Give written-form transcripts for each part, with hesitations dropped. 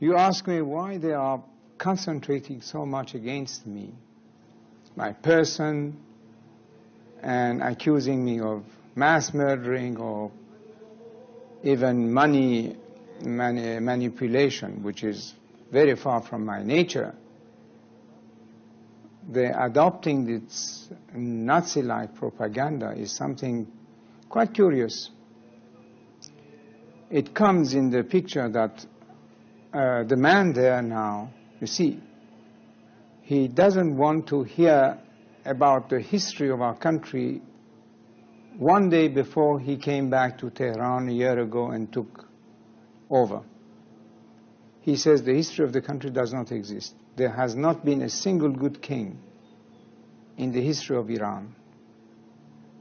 You ask me why they are concentrating so much against me, my person, and accusing me of mass murdering or even money manipulation, which is very far from my nature. The adopting this Nazi-like propaganda is something quite curious. It comes in the picture that the man there now, you see, he doesn't want to hear about the history of our country one day before he came back to Tehran a year ago and took over. He says the history of the country does not exist. There has not been a single good king in the history of Iran.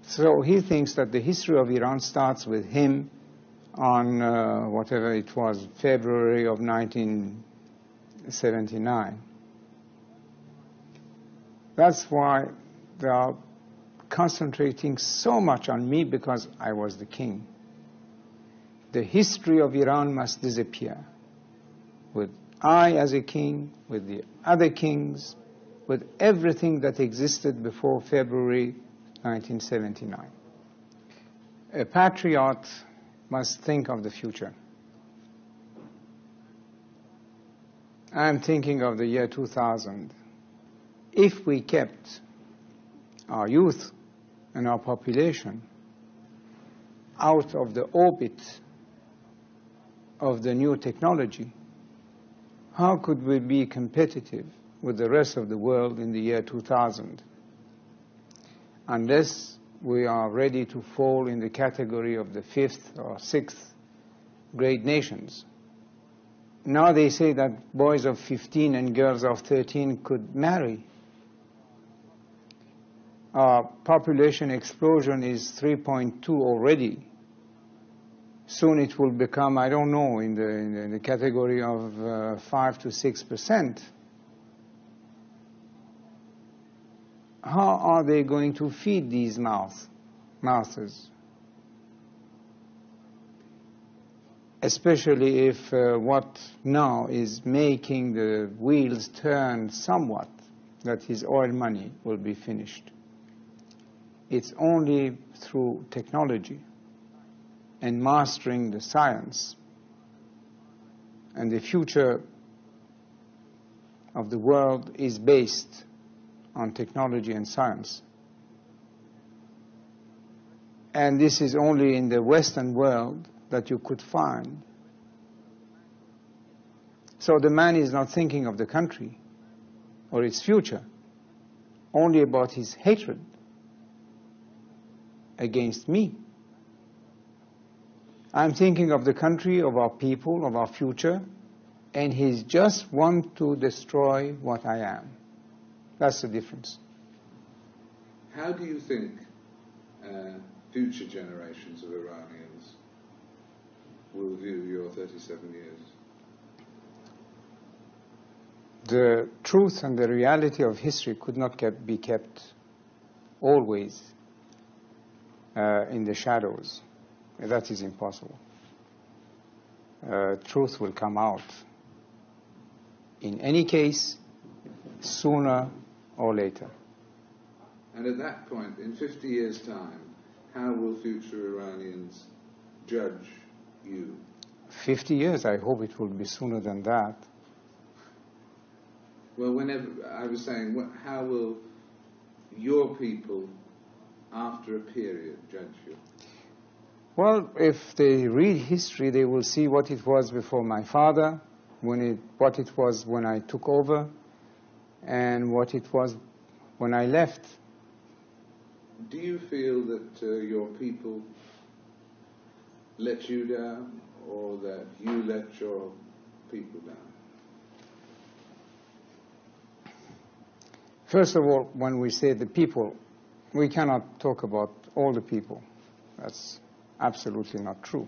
So he thinks that the history of Iran starts with him on whatever it was, February of 1979. That's why they are concentrating so much on me, because I was the king. The history of Iran must disappear, with I as a king, with the other kings, with everything that existed before February 1979. A patriot must think of the future. I'm thinking of the year 2000. If we kept our youth and our population out of the orbit of the new technology, how could we be competitive with the rest of the world in the year 2000? Unless we are ready to fall in the category of the 5th or 6th grade nations. Now they say that boys of 15 and girls of 13 could marry. Our population explosion is 3.2 already. Soon it will become, I don't know, in the category of 5 to 6%. How are they going to feed these mouths? Especially if what now is making the wheels turn somewhat, that is oil money, will be finished. It's only through technology and mastering the science, and the future of the world is based on technology and science. And this is only in the Western world that you could find. So the man is not thinking of the country or its future, only about his hatred against me. I'm thinking of the country, of our people, of our future, and he just wants to destroy what I am. That's the difference. How do you think future generations of Iranians will view your 37 years? The truth and the reality of history could not be kept always in the shadows. That is impossible. Truth will come out. In any case, sooner or later. And at that point, in 50 years' time, how will future Iranians judge you? 50 years, I hope it will be sooner than that. Well, whenever, I was saying, how will your people, after a period, judge you? Well, if they read history, they will see what it was before my father, what it was when I took over, and what it was when I left. Do you feel that your people let you down, or that you let your people down? First of all, when we say the people, we cannot talk about all the people. That's absolutely not true.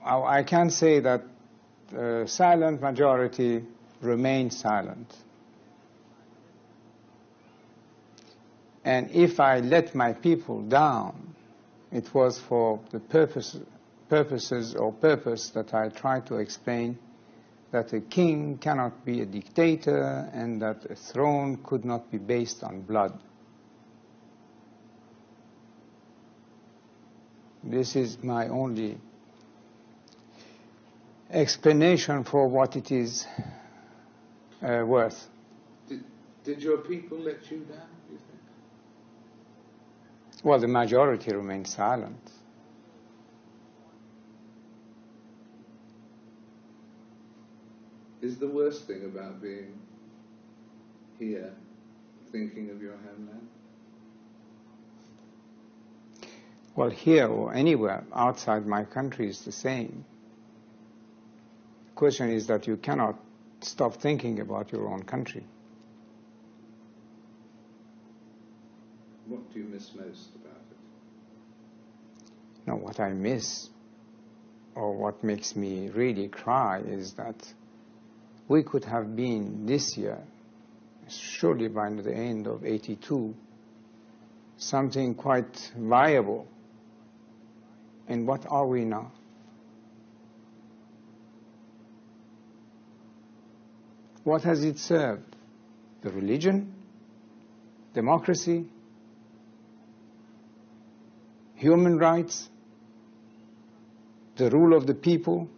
I can say that the silent majority remained silent. And if I let my people down, it was for the purpose purposes or purpose that I try to explain that a king cannot be a dictator and that a throne could not be based on blood. This is my only explanation for what it is worth. Did your people let you down, do you think? Well, the majority remained silent. Is the worst thing about being here thinking of your homeland? Well, here or anywhere outside my country is the same. The question is that you cannot stop thinking about your own country. What do you miss most about it? No, what I miss, or what makes me really cry, is that we could have been this year, surely by the end of '82, something quite viable. And what are we now? What has it served? The religion? Democracy? Human rights? The rule of the people?